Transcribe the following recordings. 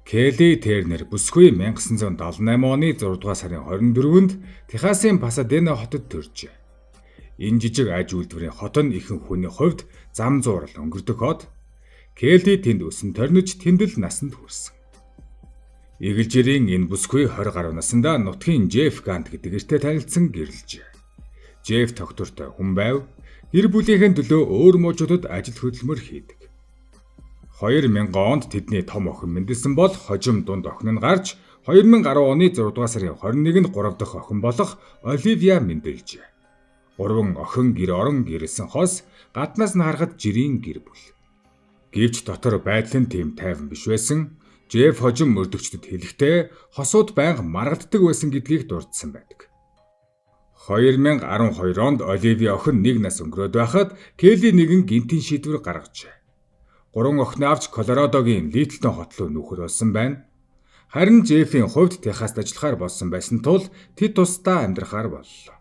Келли Тернер бүсгүй 1978 оны 6 дугаар сарын 24-нд Техасын Пасадена хотод төржээ. Энэ жижиг аж үйлдвэрийн хот нь ихэнх хүний хувьд зам зуурал өнгөрдөг хот. Келли тэнд өсөн торнож тэндэл насанд хүрсэн. Эгэлжирийн энэ бүсгүй 20 гаруй наснда нутгийн Джефф Гант гэдэг эртээ танилцсан гэрлэжээ. Джефф тогтвортой хүн байв. Гэр бүлийнхэн төлөө өөр мужуудад ажил хөдөлмөр хийдэг. 2000 онд тэдний том охин мэндэлсэн бол хожим дунд охин нь гарч 2010 оны 6 дугаар сарын 21-нд 3 дахь охин болох Оливия мэндэлжээ. 3 охин гэр орон гэрэлсэн хос гаднаас нь харахад жирийн гэр бүл. Гэвч дотор байдал нь тийм тайван биш байсан. Джефф хожим мөрдөгчдөд хэлэхдээ хосууд байнга маргаддаг байсан гэдгийг дурдсан байдаг. 2012 онд Оливия охин 1 нас өнгөрөөд байхад Келли нэгэн гинтийн шийдвэр гаргажээ. 3 охин авч Колорадогийн Литлтон хот руу нүүхэд болсон байна. Харин Джеффийн хувьд Техаст ажиллахаар болсон байсан тул тэд тусдаа амьдрахаар боллоо.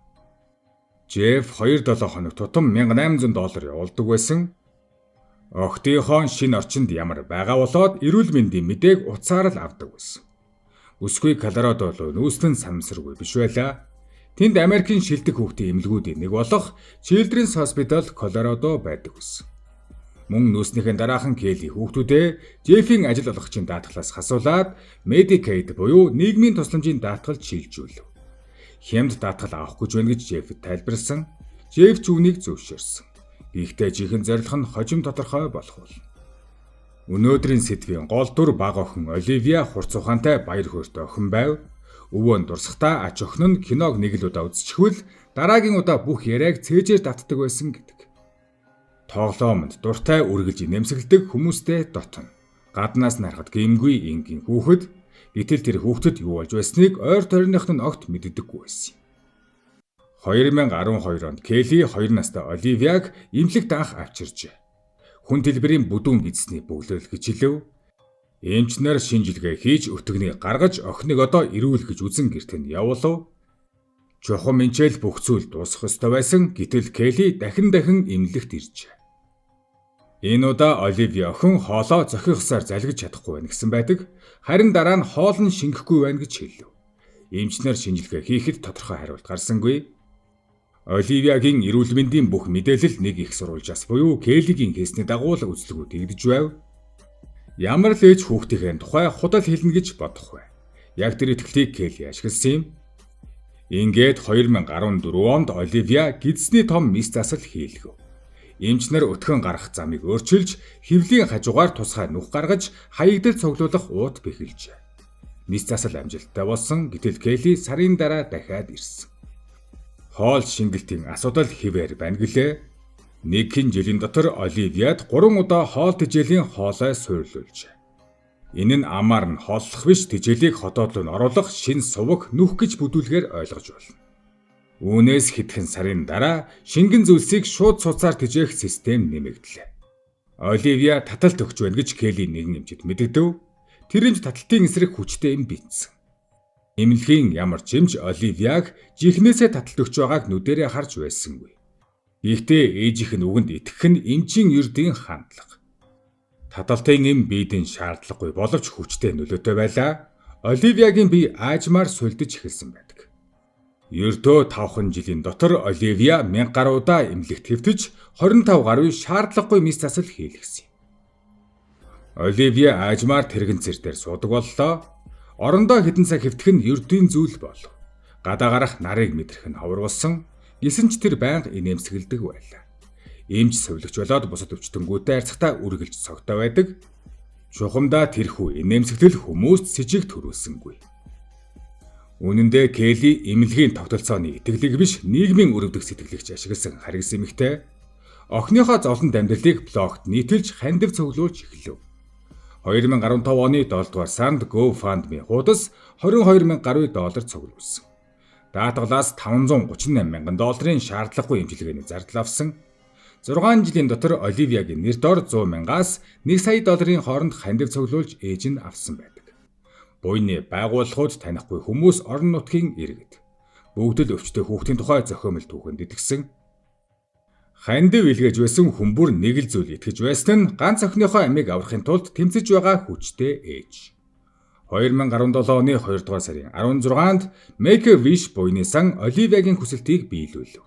Джефф 2-7 хоног тутам $1800 явуулдаг байсан. Охтынхоо шинэ орчинд ямар байгаа болоод эрүүл мэндийн мэдээг утсаар л авдаг байсан. Бүсгүй Колорадо руу нүүсэн санамсаргүй биш байлаа. Тэнд Америкийн шилдэг хүүхдийн эмнэлгүүдийн нэг болох Children's Hospital Colorado байдаг байсан. Мөн нүүснийхэн дараахан Келли хүүхдүүдээ Джеффийн ажил олгогчийн даатгалаас хасуулаад Medicaid буюу нийгмийн тусламжийн даатгалд шилжүүлв. Хямд даатгал авах гэж байна гэж Джефф тайлбарласан. Джефф ч үүнийг зөвшөөрсөн. Гэхдээ жинхэнэ зорилго нь хожим тодорхой болох болно. Өнөөдрийн сэдвийн гол дүр бага охин Оливия хурц ухаантай баяр хөөртэй охин байв. Өвөө нь дурсахтаа ач охин нь киног нэг л удаа үзчихвэл дараагийн удаа бүх яриаг цээжээр татдаг байсан гэдэг. Тоглоомонд дуртай үргэлж нэмсгэлдэг хүмүүстэй дотно. Гаднаас нь харахад гэмгүй энгийн хүүхэд. Гэтэл тэр хүүхдэд юу болж байсныг ойр тойрных нь огт мэддэггүй байсан. 2012 онд Келли 2 настай Оливиаг эмнэлэгт анх авчиржээ. Хүн дэлбэрийн бүдүүн гидсний бөглөл гэж хэлв. Эмчнэр шинжилгээ хийж өтгөнийг гаргаж охиныг одоо ирүүл гэж үзэн гэрт нь явуулав. Чухам энчээл бүх зүйл дуусах ёстой байсан. Гэтэл Келли дахин эмнэлэгт иржээ. Энэ удаа Оливия охин хоолоо зохиосоор залгиж чадахгүй байна гэсэн байдаг. Харин дараа нь хоол нь шингэхгүй байна гэж хэлв. Эмчнэр шинжилгээ хийхэд тодорхой хариулт гарсангүй. Оливиагийн эрүүл мэндийн бүх мэдээлэл нэг их сурвалжаас буюу Келлигийн хийсний дагуу л үзлэгүүд игдэж байв. Ямар л ээж хүүхдийн тухай худал хэлнэ гэж бодох бай. Яг тэр итгэлийг Келли ашигласан юм. Ингээд 2014 онд Оливия гидсний том мис засал хийлгэв. Эмчнэр өтгөн гарах замыг өөрчилж, хэвлийн хажуугаар тусгай нүх гаргаж, хаягдал цуглуулах ууд бэхэлжээ. Мис засал амжилттай болсон. Гэтэл Келли сарын дараа дахиад ирсэн. Хоол шингэлтийн асуудал хэвээр байна гэлээ. Нэг жилийн дотор Оливиад 3 удаа хоол тэжээлийн хоолой суйрлуулжээ. Энэ нь амаар нь хооллох биш, тэжээлийг хотоод руу оруулах шин суваг нүх гэж бүдүүлгээр ойлгож байна. Үүнээс хэдхэн сарын дараа шингэн зүйлсийг шууд цуцаар тэжээх систем нэмэгдлээ. Оливия таталт өгч байна гэж Келли нэгэн эмчид мэдэгдэв. Тэр эмч таталтын эсрэг хүчтэй юм бийцсэн. Эмнэлгийн ямар ч эмч Оливиаг жихнээсээ таталт өгч байгааг нүдэрээ харж байсангүй. Гэхдээ ээжийнх нь үгэнд итгэх нь эмчийн ердийн хандлага. Таталтын эм биедийн шаардлагагүй боловч хүчтэй нөлөөтэй байлаа. Оливиагийн бие аажмаар сулдж эхэлсэн байдаг. Ердөө 5 жилийн дотор Оливия 1000 гаруй удаа эмнэлэгт хэвтэж 25 гаруй шаардлагагүй мис засал хийлгэсэн. Оливия аажмаар тэрэгэнцэр дээр суудаг боллоо. Орондоо хэдэн цаг хэвтэх нь ердийн зүйл болов. Гадаа гарах нарыг мэдрэх нь ховор болсон. Гисэн ч тэр байнга инээмсэгэлдэг байлаа. Эмч сувлагч болоод бусад өвчтөнгүүтэй харьцахтаа үргэлж цогтой байдаг. Чухамдаа тэрхүү инээмсэглэл хүмүүст с сэжиг төрүүлсэнгүй. Үнэн дээр Келли эмнэлгийн тогтолцооны итгэлийг биш, нийгмийн өрөвдөх сэтгэлэгч ашигласан харгас эмэгтэй. Охиныхоо зовлон амьдралыг блогт нийтэлж хандив цуглуулж эхлэв. 2015 оны 7 дугаар сард GoFundMe хуудас $22,000 гаруй цуглуулсан. Даатгалаас $538,000 шаардлагагүй эмчилгээний зардал авсан. 6 жилийн дотор Оливиагийн нэр дор $100,000-аас $1 сая хооронд хандив цуглуулж ээж нь авсан байдаг. Буйны байгууллагууд танихгүй хүмүүс орон нутгийн иргэд. Бүгд л өвчтөе хүүхдийн тухай зохиомл түүхэнд итгэсэн. Хандив илгээж байсан хүмүүр нэг л зүйл итгэж байсан нь ганц охиныхоо амийг аврахын тулд тэмцэж байгаа хүчтэй ээж. 2017 оны 2 дугаар сарын 16-нд Make-A-Wish буйны сан Оливиягийн хүсэлтийг биелүүлв.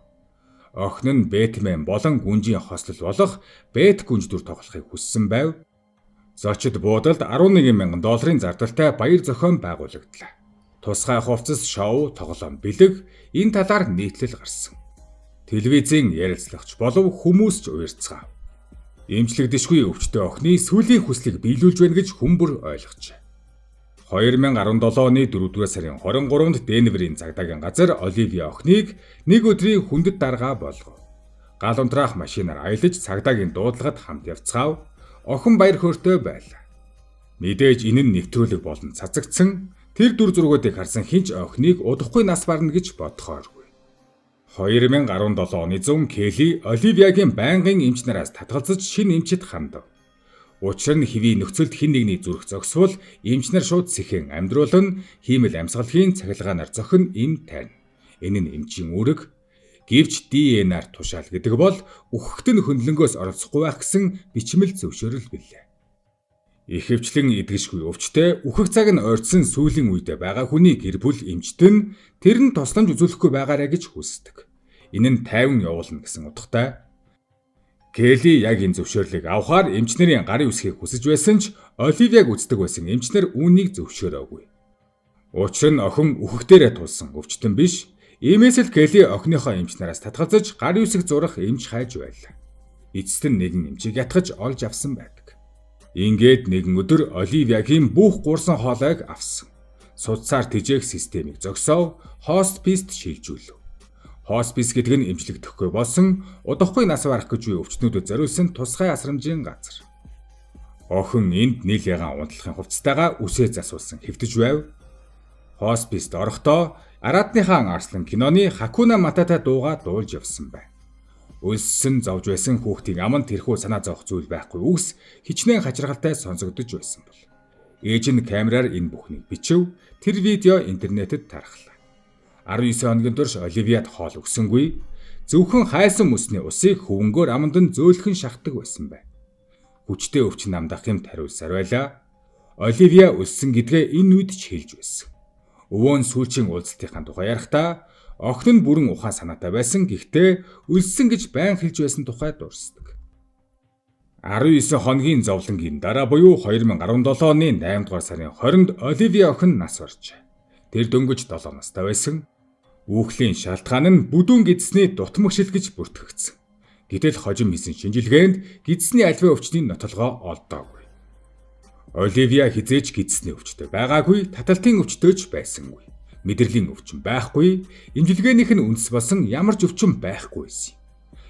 Охин нь Бэтмен болон гүнжийн хослол болох Бэт гүнж дүр тоглохыг хүссэн байв. Зочид буудалд $11,000 зардалтай баяр зохион байгуулагдлаа. Тусгай хувцас, шоу, тоглоом, бэлэг энэ талаар нийтлэл гарсан. Телевизийн ярилцлагч болов хүмүүс ч уярцгаав. Эмчлэгдэшгүй өвчтөе охины сүүлийн хүслийг биелүүлж байна гэж хүмүүр ойлгожээ. 2017 оны 4 дугаар сарын 23-нд Денверийн цагдаагийн газар Оливия охиныг нэг өдрийн хүндэт дарга болгов. Гал унтраах машинаар аялаж цагдаагийн дуудлагад хамт явцгаав. Охин баяр хөөртэй байлаа. Мэдээж энэ нь нэвтрүүлэг болон цацагдсан. Тэр дүр зургуудыг харсан хинч охиныг удахгүй нас барна гэж бодохооргүй. 2017 оны зун Келли Оливиягийн байнгын эмч нараас татгалзаж шинэ эмчит хандав. Учир нь хэвийн нөхцөлд хэн нэгний зүрх зогсвол эмч нар шууд сэхэн амьдруулан хиймэл амьсгалын цахилгаанаар зохин эм тань. Энэ нь эмчийн үүрэг. Гэвч ДНА-аар тушаал гэдэг бол үхэгт нь хөндлөнгөөс оролцохгүй байх гэсэн бичмэл зөвшөөрөл билээ. Ихэвчлэн эдгэшгүй өвчтөе үхэх цаг нь ойртсон сүүлийн үед байгаа хүний гэр бүл эмчт нь тэр нь тусламж үзүүлэхгүй байгаарай гэж хүсдэг. Энэ нь тайван явуулна гэсэн утгатай. Келли яг энэ зөвшөөрлийг авахаар эмч нарын гарын үсгийг хүсэж байсан ч Оливияг үздэг байсан эмч нар үүнийг зөвшөөрөөгүй. Учир нь охин үхэхтээрээ тулсан өвчтөн биш. Иймээс л Келли охиныхоо эмч нараас татгалзаж гарын үсэг зурах эмч хайж байлаа. Эцэст нь нэгэн эмчийг ятгаж олж авсан байдаг. Ингээд нэгэн өдөр Оливиягийн бүх гурсан хоолойг авсан. Судсаар тэжээх системийг зогсоов, хоспист шилжүүлв. Хоспис гэдэг нь эмчлэгдэхгүй болсон удахгүй нас барах гэж буй өвчтнүүдэд зориулсан тусгай асрамжийн газар. Охин энд нийл ягаан унтлахын хувцастайгаа үсээ засуулсан хэвтэж байв. Хоспист орохдоо Арадныхаа Арслан киноны Хакуна Матата дуугаа дуулж явсан байна. Өлссөн зовж байсан хүүхдийн аманд тэрхүү санаа зовх зүйл байхгүй үгс хичнээн хачиргалтай сонсогдож байсан бол. Ээж нь камераар энэ бүхнийг бичив, тэр видео интернетэд тархлаа. 19 хоногийн турш Оливияд хоол өгсөнгүй. Зөвхөн хайсан мөсний усыг хөвөнгөөр аманд нь зөөлхөн шахдаг байсан байна. Хүчтэй өвчин намдах юм тариулсаар байлаа. Оливия өлсөн гэдгээ энэ үед ч хэлж байсан. Өвөө нь сүүлчийн уулзалтынхаа тухай ярихдаа охин нь бүрэн ухаан санаатай байсан гэхдээ өлсөн гэж байн хэлж байсан тухай дурсдаг. 19 хоногийн зовлонгийн дараа буюу 2017 оны 8 дугаар сарын 20-нд Оливия охин нас баржээ. Тэр дөнгөж 7 настай байсан. Үүхлийн шалтгаан нь бүдүүн гидсний дутмагшил гэж бүртгэгдсэн. Гэтэл хожим хийсэн шинжилгээнд гидсний альва өвчний нотолгоо олдоогүй. Оливия хизээж гидсний өвчтөй байгаагүй, таталтын өвчтөйч байсангүй. Мэдрэлийн өвчин байхгүй, эмчилгээнийх нь үндэс болсон ямар ч өвчин байхгүй байсан.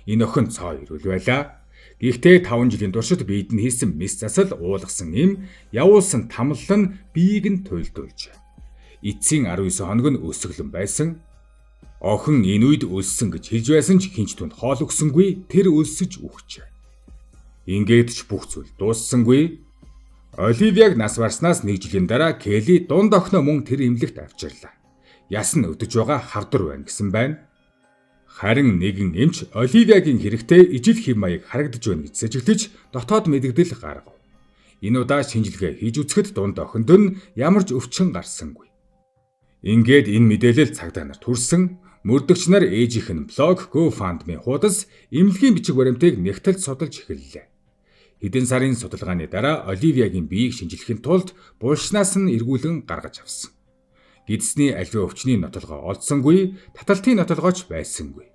Энэ охин цоо ирүүл байлаа. Гэхдээ 5 жилийн туршид биед нь хийсэн мэс засал уулгасан эм, явуулсан тамлал нь биеийг нь туйлдуулжээ. Эцсийн 19 хоног нь өсөглөн байсан. Охин энэ үед өлсөн гэж хэлж байсан ч хинч түнд хоол өгсөнгүй, тэр өлсөж үхжээ. Ингээд ч бүх зүйл дууссангүй. Оливияг нас барснаас 1 жилийн дараа Келли дунд охиноо мөн тэр эмнэлэгт авчирлаа. Яс нь өдөж байгаа хавдар байна гэсэн байна. Харин нэгэн эмч Оливиягийн хэрэгтэй ижил хэв маяг харагдаж байна гэж сэжиглэж дотоод мэдэгдэл гаргав. Энэ удаа шинжилгээ хийж үзэхэд дунд охинд нь ямар ч өвчин гарсангүй. Ингээд энэ мэдээлэл цагдаа нарт хүрсэн. Мөрдөгч нар ээжийнх нь блог GoFundMe хуудас эмнэлгийн бичиг баримтыг нэгтэлд судалж эхэллээ. Хэдэн сарын судалгааны дараа Оливиягийн биеийг шинжлэхийн тулд булшнаас нь эргүүлэн гаргаж авсан. Гидсний альва өвчний нотолгоо олдсонгүй, таталтын нотолгооч байсангүй.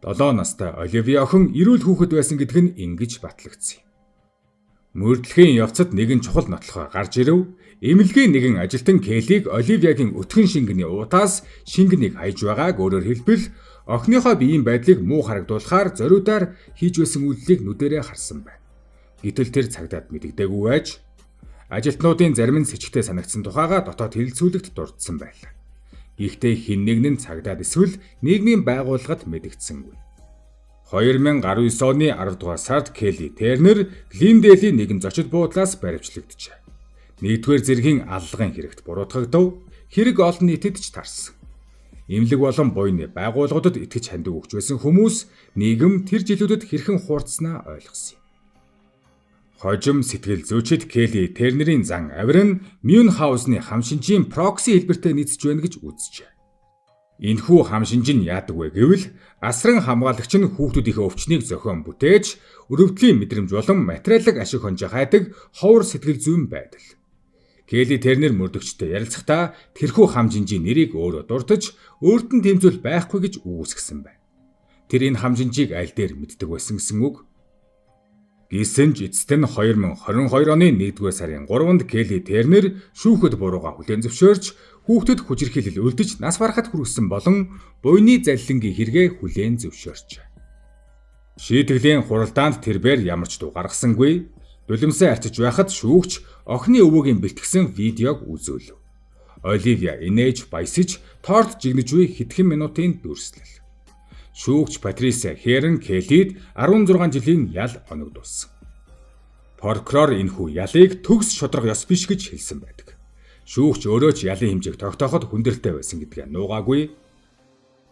7 настай Оливия охин эрүүл хүүхэд байсан гэдэг нь ингэж батлагдсан. Мөрдлөгийн явцад нэгэн чухал нотлохоо гарч ирэв. Эмнэлгийн нэгэн ажилтан Келлиг Оливиягийн өтгөн шингэний уутаас шингэнийг хайж байгааг өөрөөр хэлбэл охиныхоо биеийн байдлыг муу харагдуулахаар зориудаар хийж байсан үйлдэлийг нүдэрээ харсан байна. Гэтэл тэр цагдаад мэдэгдээгүй байж ажилтнуудын зарим нь сэжигтэй санагдсан тухайга дотоод хэлэлцүүлэгт дурдсан байлаа. Гэхдээ хэн нэгэн нь цагдаад эсвэл нийгмийн байгууллагад мэдэгдсэнгүй. 2019 оны 10 дугаар сард Келли Тернер Глинделийн нэгэн зочид буудлаас баривчлагджээ. Нэгдүгээр зэргийн аллагын хэрэгт буруутгагдав, хэрэг олон нийтэд ч тарсан. Эмнэлэг болон буйны байгууллагуудад итгэж хандив өгч байсан хүмүүс нийгэм тэр жилүүдэд хэрхэн хуурцснаа ойлгосон юм. Хожим сэтгэл зүйчид Келли Тернерийн зан авир нь Мюнхгаузны хам шинжийн прокси хэлбэртэй нийцэж байна гэж үзжээ. Энэхүү хам шинж нь яадаг вэ гэвэл асран хамгаалагч нь хүүхдүүдийнхээ өвчнийг зохион бүтээж, өрөвдлийн мэдрэмж болон материалын ашиг хонжоо хайдаг ховор сэтгэл зүйн байдал. Келли Тернер мөрдөгчтэй ярилцахдаа тэрхүү хам шинжийн нэрийг өөрөө дуртаж, өөрт нь тэмцэл байхгүй гэж үүсгэсэн байна. Тэр энэ хам шинжийг аль дээр мэддэг байсан гэсэн үг? Гэсэн ч эцэст нь 2022 оны 1-р сарын 3-нд Келли Тернер шүүхэд бурууга хүлээн зөвшөөрч хүүхдэд хүчирхийлэл үлдэж нас барахад хүргэсэн болон буйны залилангийн хэрэгээ хүлээн зөвшөөрчээ. Шийтгэлийн хуралдаанд тэрбээр ямар ч дуу гаргасангүй. Дулимсаа арчиж байхад шүүгч охины өвөөгийн бэлтгэсэн видеог үзүүлв. Оливия инээж баясаж торт жигнэж буй хэдхэн минутын дүрслэл. Шүүгч Патриса Херн Келлид 16 жилийн ял оногдуулсан. Прокурор энэхүү ялыг төгс шударга ёс биш гэж хэлсэн байдаг. Шүүгч өөрөө ч ялын хэмжээг тогтооход хүндрэлтэй байсан гэдгээ нуугаагүй.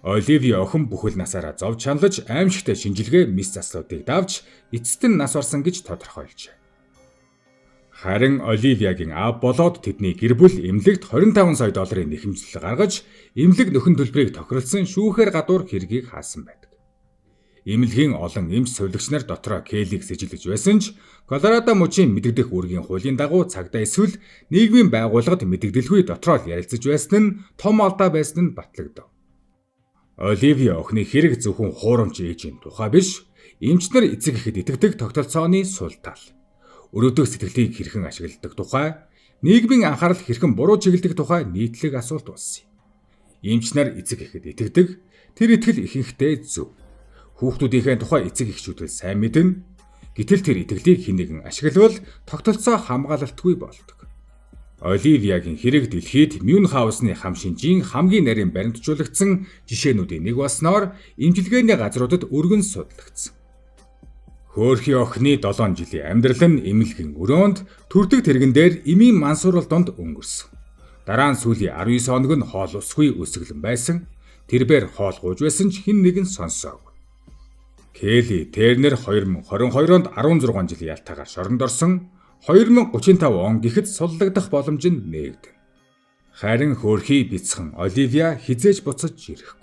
Оливия охин бүхэл насаараа зов чаналж аимшигтай шинжилгээ мис заслуудыг давж эцэст нь нас барсан гэж тодорхойлжээ. Харин Оливиягийн аав болоод тэдний гэр бүл эмнэлэгт 25 сая долларын нэхэмжлэл гаргаж, эмнэлэг нөхөн төлбөрийг тохиролцсон шүүхээр гадуур хэргийг хаасан байдаг. Эмнэлгийн олон эмч сувилагч нар дотроо Келлиг сэжилж байсан ч Колорадо мужийн мэдэгдэх үүргийн хуулийн дагуу цагдаа эсвэл нийгмийн байгууллагад мэдэгдэлгүй дотроо ярилцаж байсан нь том алдаа байсан нь батлагдав. Оливия охины хэрэг зөвхөн хуурамч ээжийн тухай биш, эмч нар эцэг ихэд итгэдэг тогтолцооны сул тал. Өрөвдөх сэтгэлийг хэрхэн ашигладаг тухай, нийгмийн анхаарал хэрхэн буруу чиглэдэг тухай нийтлэг асуулт болсон юм. Эмч нар эцэг ихэд итгэдэг, тэр итгэл ихэнхдээ зөв. Хүүхдүүдийнхээ тухай эцэг эхчүүд сайн мэднэ. Гэтэл тэр итгэлийг хэн нэгэн ашиглавал тогтолцоо хамгаалалтгүй болдог. Оливиягийн хэрэг дэлхийд Мюнхгаузны хам шинжийн хамгийн нарийн баримтжуулагдсан жишээнүүдийн нэг болсноор эмчилгээний газруудад өргөн судлагдсан. Хөөрхий охины 7 жилийн амьдрал нь эмнэлгийн өрөөнд төрдөг тэрэгэн дээр эмийн мансуурал донд өнгөрсөн. Дараа нь сүүлийн 19 хоног нь хоол усгүй өсөглөн байсан. Тэрбээр хоол гууж байсан ч хэн нэгэн сонсоогүй. Келли Тернер 2022 онд 16 жилийн ялтаагаар шоронд орсон. 2035 он гэхэд суллагдах боломж нь нээгдэнэ. Харин хөөрхий бяцхан Оливия хизээж буцаж ирэхгүй.